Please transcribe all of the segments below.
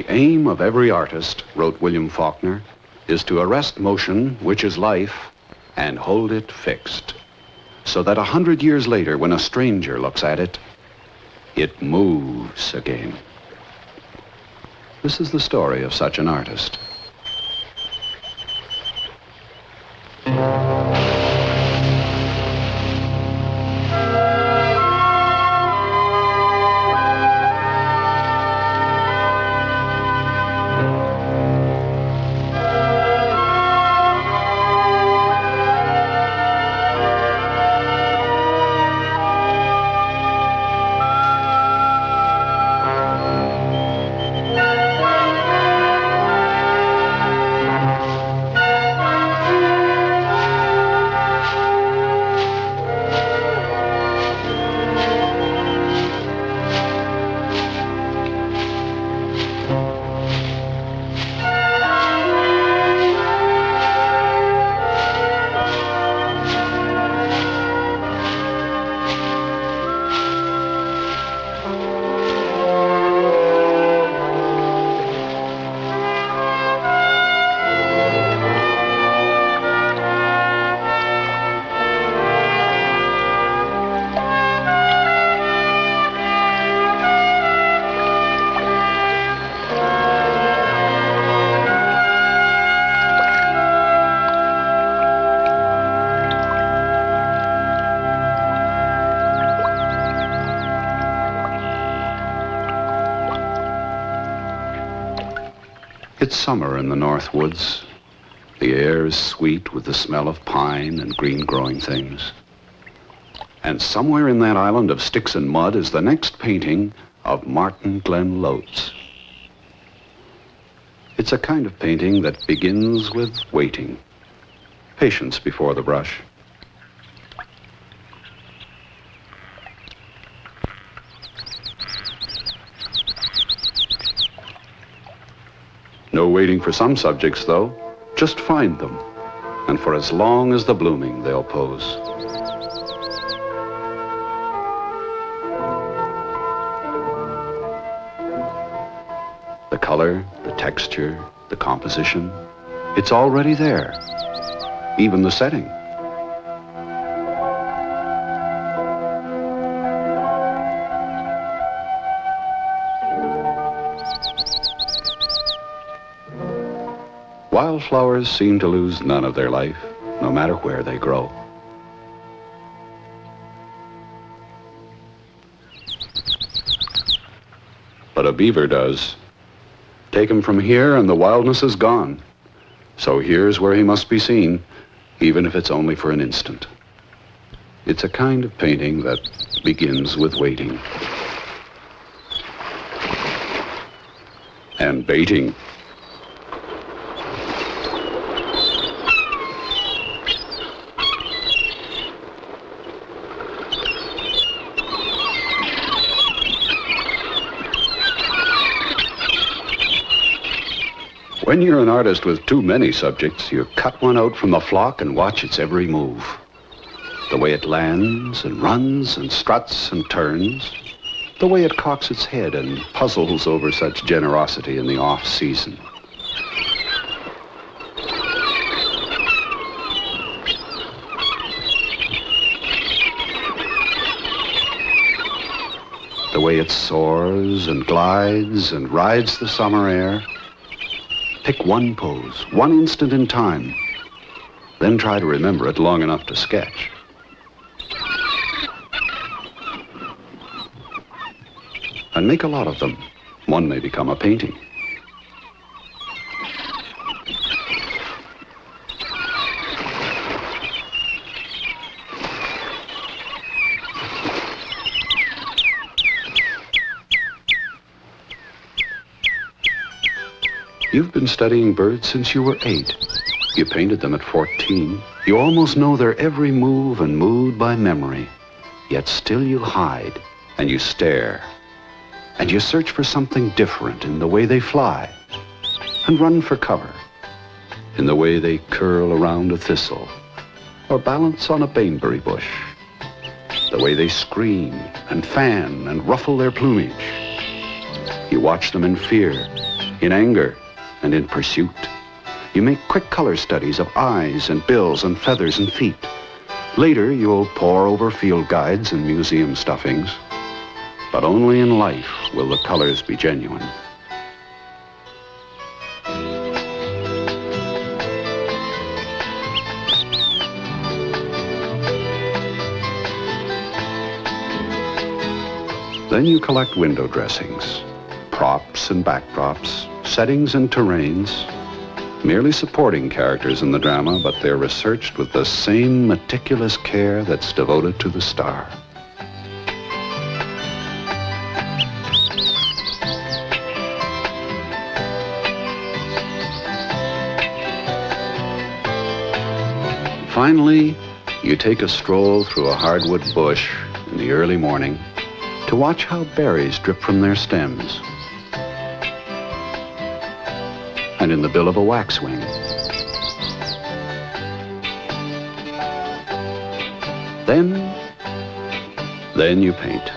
The aim of every artist, wrote William Faulkner, is to arrest motion, which is life, and hold it fixed, so that 100 years later, when a stranger looks at it, it moves again. This is the story of such an artist. It's summer in the North Woods. The air is sweet with the smell of pine and green growing things. And somewhere in that island of sticks and mud is the next painting of Martin Glen Loates. It's a kind of painting that begins with waiting, patience before the brush. No waiting for some subjects, though. Just find them, and for as long as the blooming, they'll pose. The color, the texture, the composition, it's already there. Even the setting. Wildflowers seem to lose none of their life, no matter where they grow. But a beaver does. Take him from here and the wildness is gone. So here's where he must be seen, even if it's only for an instant. It's a kind of painting that begins with waiting. And baiting. When you're an artist with too many subjects, you cut one out from the flock and watch its every move. The way it lands and runs and struts and turns. The way it cocks its head and puzzles over such generosity in the off-season. The way it soars and glides and rides the summer air. Pick one pose, one instant in time, then try to remember it long enough to sketch. And make a lot of them. One may become a painting. You've been studying birds since you were 8. You painted them at 14. You almost know their every move and mood by memory. Yet still you hide, and you stare. And you search for something different in the way they fly, and run for cover, in the way they curl around a thistle, or balance on a baneberry bush, the way they scream and fan and ruffle their plumage. You watch them in fear, in anger, and in pursuit. You make quick color studies of eyes and bills and feathers and feet. Later, you'll pore over field guides and museum stuffings. But only in life will the colors be genuine. Then you collect window dressings, props and backdrops, settings and terrains, merely supporting characters in the drama, but they're researched with the same meticulous care that's devoted to the star. Finally, you take a stroll through a hardwood bush in the early morning to watch how berries drip from their stems, and in the bill of a waxwing. Then you paint.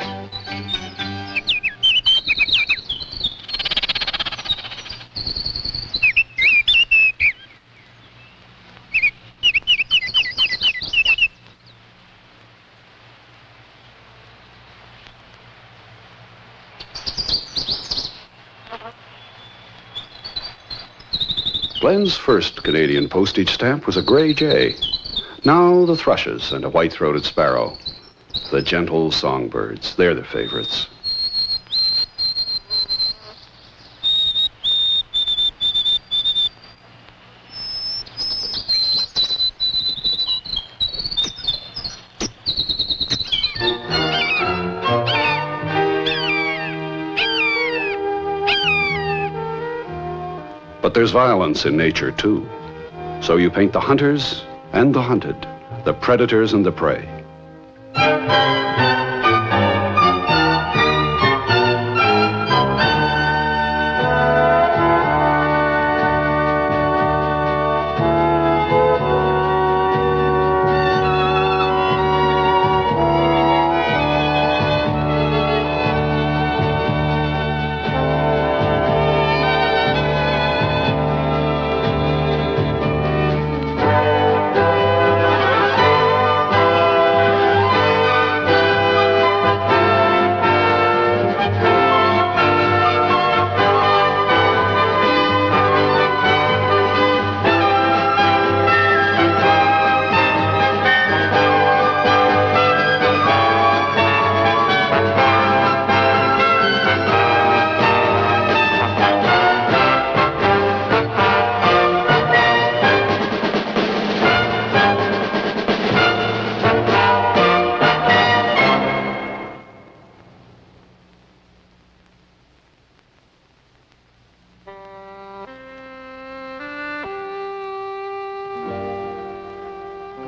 Glen's first Canadian postage stamp was a gray jay. Now the thrushes and a white-throated sparrow. The gentle songbirds, they're the favorites. But there's violence in nature, too. So you paint the hunters and the hunted, the predators and the prey.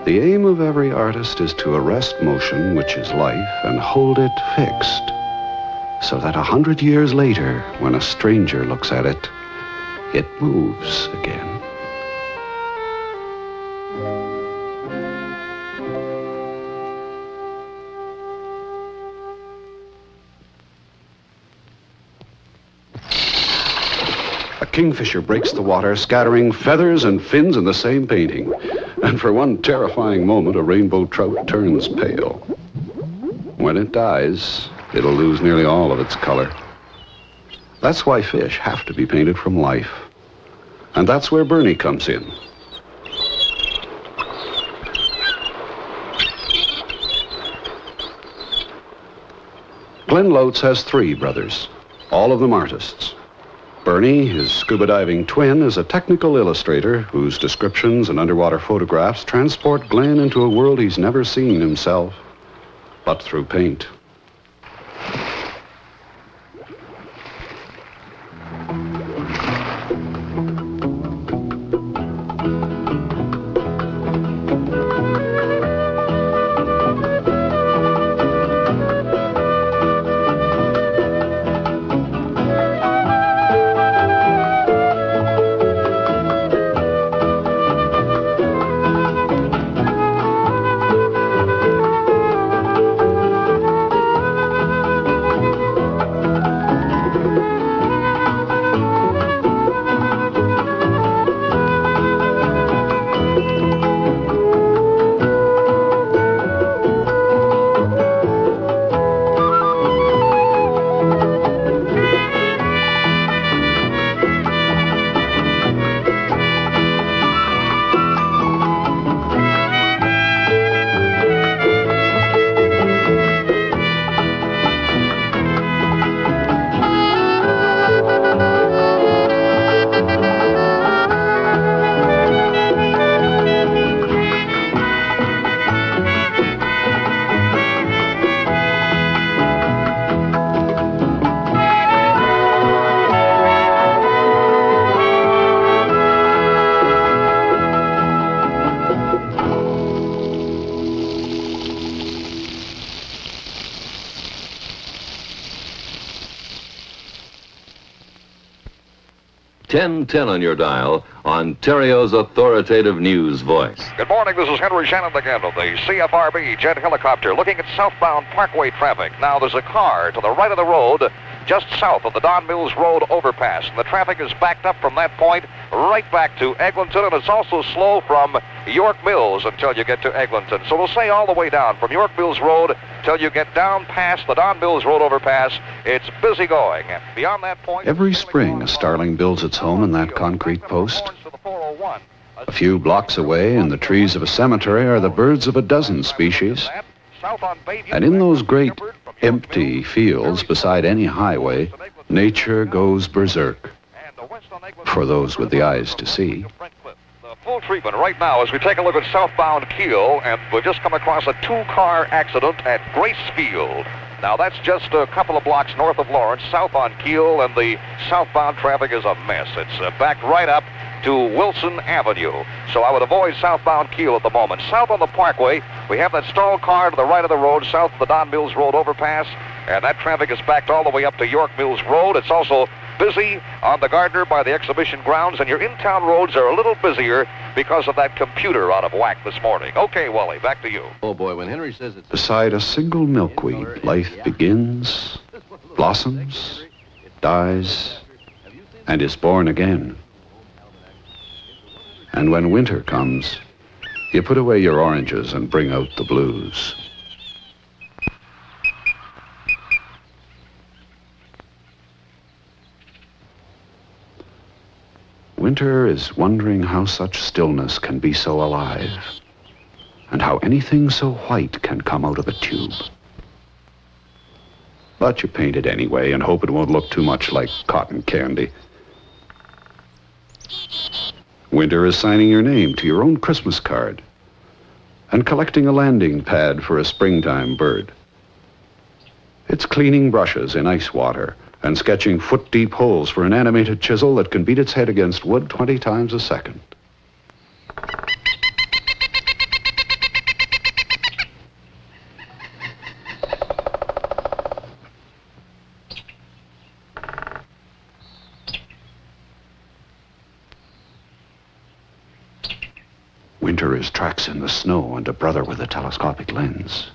The aim of every artist is to arrest motion, which is life, and hold it fixed, so that 100 years later, when a stranger looks at it, it moves again. A kingfisher breaks the water, scattering feathers and fins in the same painting. And for one terrifying moment, a rainbow trout turns pale. When it dies, it'll lose nearly all of its color. That's why fish have to be painted from life. And that's where Bernie comes in. Glen Loates has 3 brothers, all of them artists. Bernie, his scuba diving twin, is a technical illustrator whose descriptions and underwater photographs transport Glen into a world he's never seen himself, but through paint. 1010 on your dial, Ontario's authoritative news voice. Good morning, this is Henry Shannon again of the CFRB jet helicopter looking at southbound Parkway traffic. Now there's a car to the right of the road just south of the Don Mills Road overpass, and the traffic is backed up from that point right back to Eglinton, and it's also slow from York Mills until you get to Eglinton. So we'll say all the way down from York Mills Road till you get down past the Don Mills Road overpass. It's busy going. Beyond that point... Every spring, a starling builds its home in that concrete post. A few blocks away, in the trees of a cemetery, are the birds of a dozen species. And in those great empty fields beside any highway, nature goes berserk. For those with the eyes to see. The full treatment right now as we take a look at southbound Kiel, and we've just come across a two-car accident at Gracefield. Now that's just a couple of blocks north of Lawrence, south on Kiel, and the southbound traffic is a mess. It's backed right up to Wilson Avenue. So I would avoid southbound Kiel at the moment. South on the Parkway, we have that stalled car to the right of the road, south of the Don Mills Road overpass, and that traffic is backed all the way up to York Mills Road. It's also busy on the Gardner by the exhibition grounds, and your in-town roads are a little busier because of that computer out of whack this morning. Okay, Wally, back to you. Oh boy, when Henry says it's... Beside a single milkweed, life begins, blossoms, dies, and is born again. And when winter comes, you put away your oranges and bring out the blues. Winter is wondering how such stillness can be so alive, and how anything so white can come out of a tube. But you paint it anyway and hope it won't look too much like cotton candy. Winter is signing your name to your own Christmas card and collecting a landing pad for a springtime bird. It's cleaning brushes in ice water and sketching foot-deep holes for an animated chisel that can beat its head against wood 20 times a second. Winter is tracks in the snow and a brother with a telescopic lens.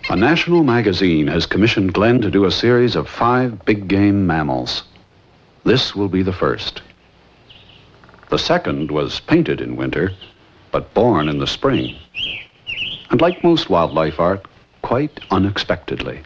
A national magazine has commissioned Glen to do a series of 5 big game mammals. This will be the first. The second was painted in winter, but born in the spring. And like most wildlife art, quite unexpectedly.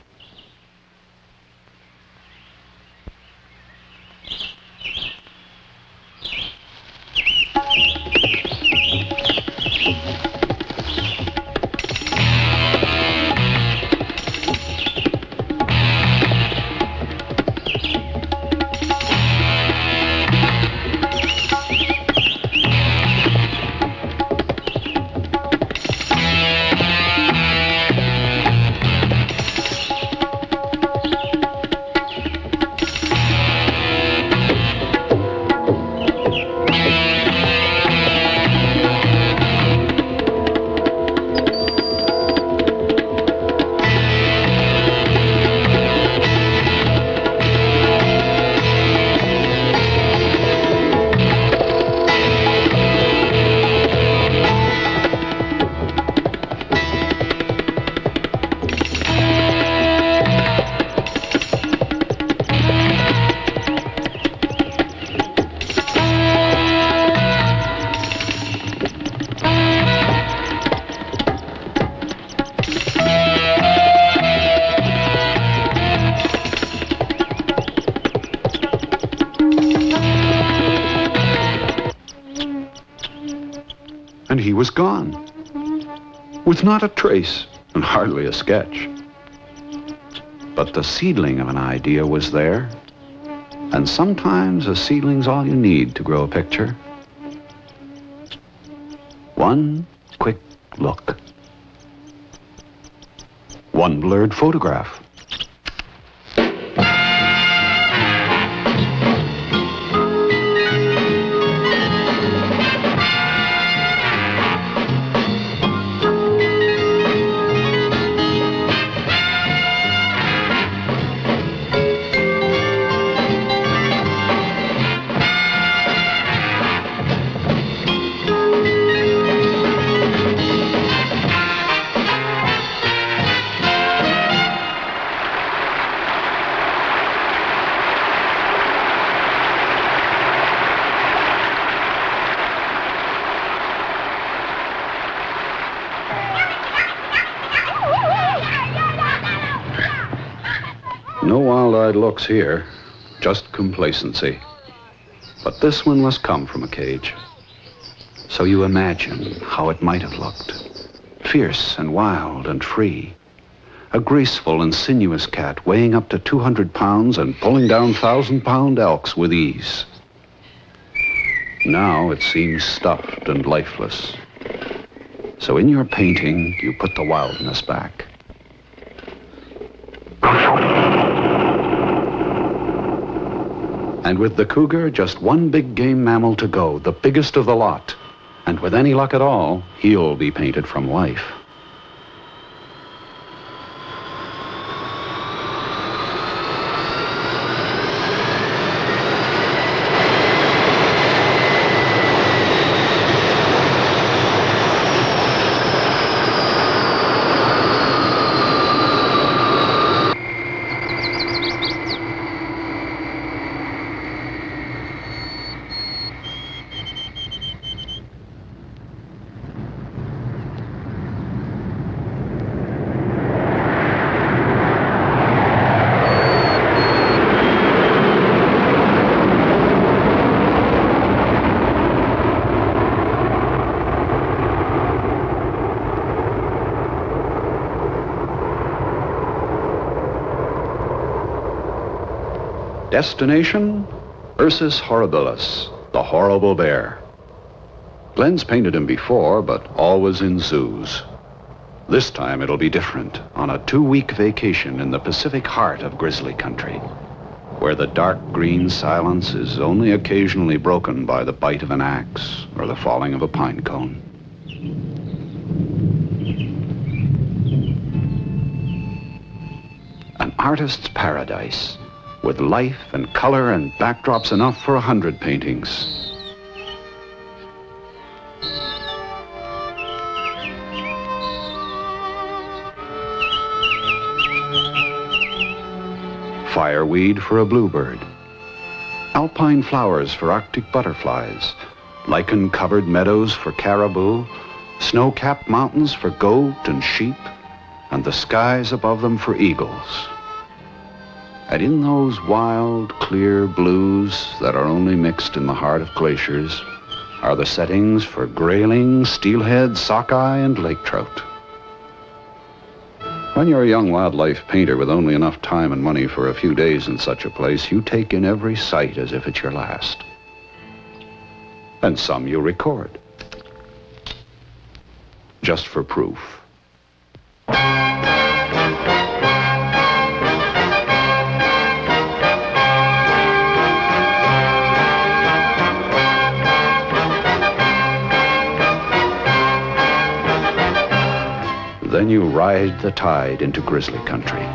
And he was gone, with not a trace and hardly a sketch. But the seedling of an idea was there, And sometimes a ceiling's all you need to grow a picture. One quick look. One blurred photograph. No wild-eyed looks here, just complacency. But this one must come from a cage. So you imagine how it might have looked. Fierce and wild and free. A graceful and sinuous cat weighing up to 200 pounds and pulling down 1,000-pound elks with ease. Now it seems stuffed and lifeless. So in your painting, you put the wildness back. And with the cougar, just one big game mammal to go, the biggest of the lot. And with any luck at all, he'll be painted from life. Destination, Ursus horribilis, the horrible bear. Glen's painted him before, but always in zoos. This time it'll be different, on a 2-week vacation in the Pacific heart of Grizzly country, where the dark green silence is only occasionally broken by the bite of an axe or the falling of a pine cone. An artist's paradise, with life and color and backdrops enough for 100 paintings. Fireweed for a bluebird. Alpine flowers for Arctic butterflies. Lichen-covered meadows for caribou. Snow-capped mountains for goat and sheep. And the skies above them for eagles. And in those wild, clear blues that are only mixed in the heart of glaciers are the settings for grayling, steelhead, sockeye, and lake trout. When you're a young wildlife painter with only enough time and money for a few days in such a place, you take in every sight as if it's your last. And some you record, just for proof. Then you ride the tide into Grizzly country.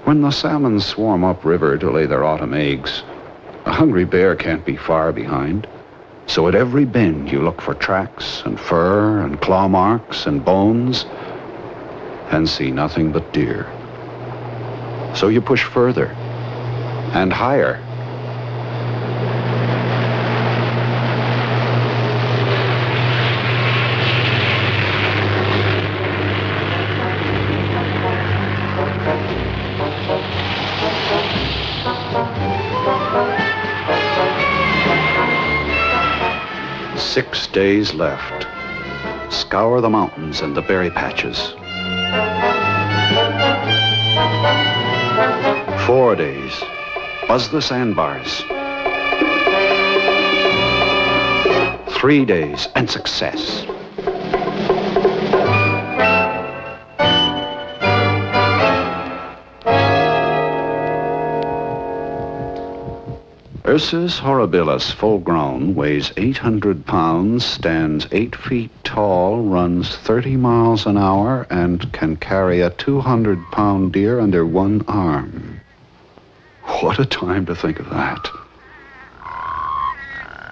When the salmon swarm upriver to lay their autumn eggs, a hungry bear can't be far behind. So at every bend you look for tracks and fur and claw marks and bones and see nothing but deer. So you push further and higher. Six days left. Scour the mountains and the berry patches. 4 days. Buzz the sandbars. 3 days and success. Ursus horribilis, full grown, weighs 800 pounds, stands 8 feet tall, runs 30 miles an hour, and can carry a 200-pound deer under one arm. What a time to think of that.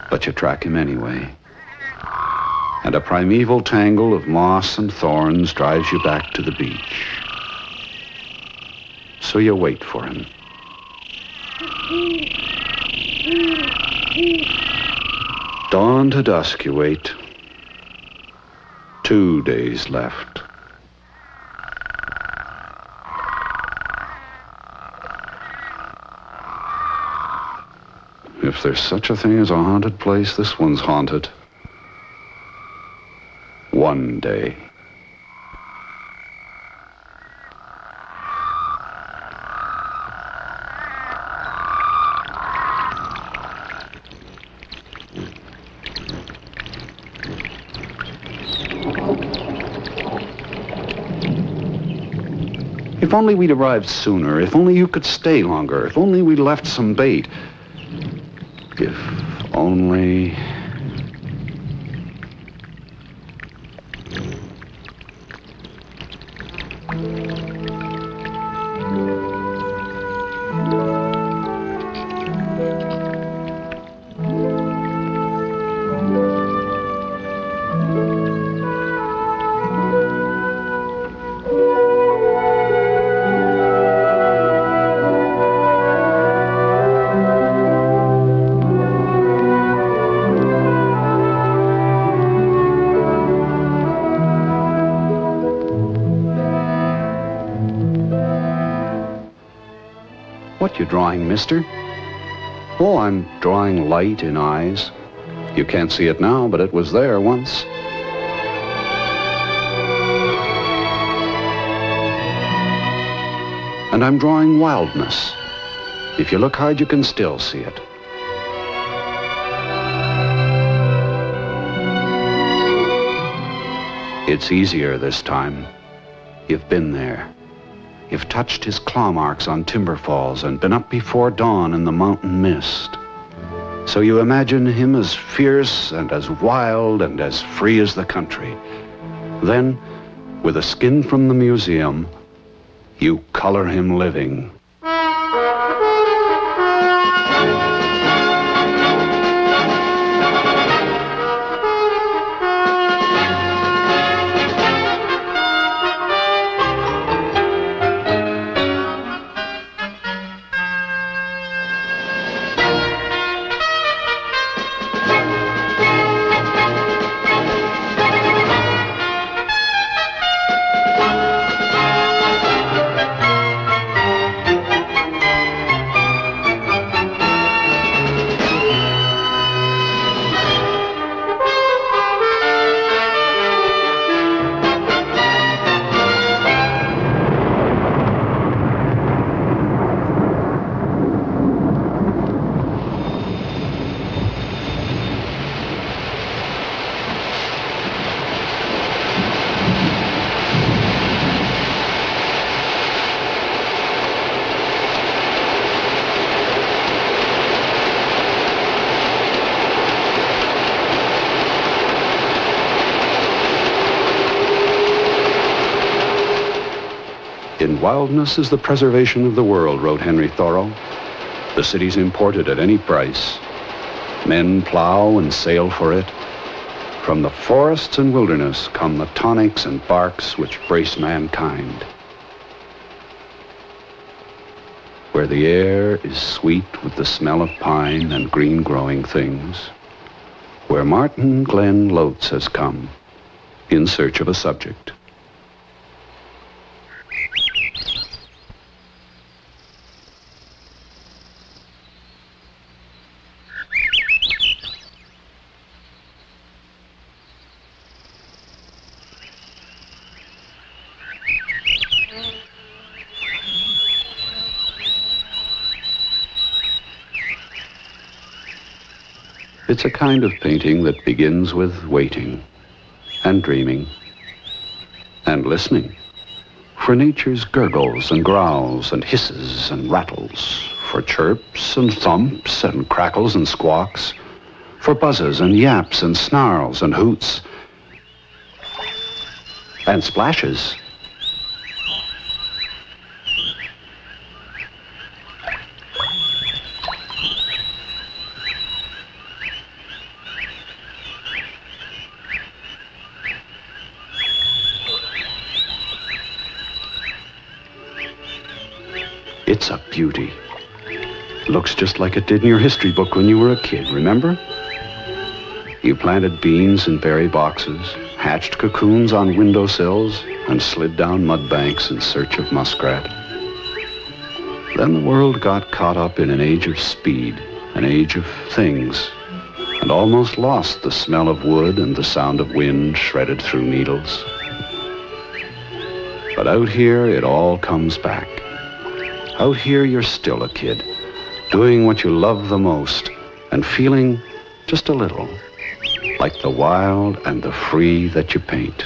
But you track him anyway. And a primeval tangle of moss and thorns drives you back to the beach. So you wait for him. Dawn to dusk you wait. 2 days left. If there's such a thing as a haunted place, this one's haunted. 1 day. If only we'd arrived sooner, if only you could stay longer, if only we'd left some bait. If only... What you drawing, mister? Oh, I'm drawing light in eyes. You can't see it now, but it was there once. And I'm drawing wildness. If you look hard, you can still see it. It's easier this time. You've been there. You've touched his claw marks on timber falls and been up before dawn in the mountain mist. So you imagine him as fierce and as wild and as free as the country. Then, with a skin from the museum, you color him living. In wildness is the preservation of the world, wrote Henry Thoreau. The city's imported at any price. Men plow and sail for it. From the forests and wilderness come the tonics and barks which brace mankind. Where the air is sweet with the smell of pine and green growing things, where Martin Glen Loates has come in search of a subject. It's a kind of painting that begins with waiting and dreaming and listening for nature's gurgles and growls and hisses and rattles, for chirps and thumps and crackles and squawks, for buzzes and yaps and snarls and hoots and splashes. It's a beauty. Looks just like it did in your history book when you were a kid, remember? You planted beans in berry boxes, hatched cocoons on windowsills, and slid down mud banks in search of muskrat. Then the world got caught up in an age of speed, an age of things, and almost lost the smell of wood and the sound of wind shredded through needles. But out here, it all comes back. Out here, you're still a kid, doing what you love the most and feeling just a little like the wild and the free that you paint.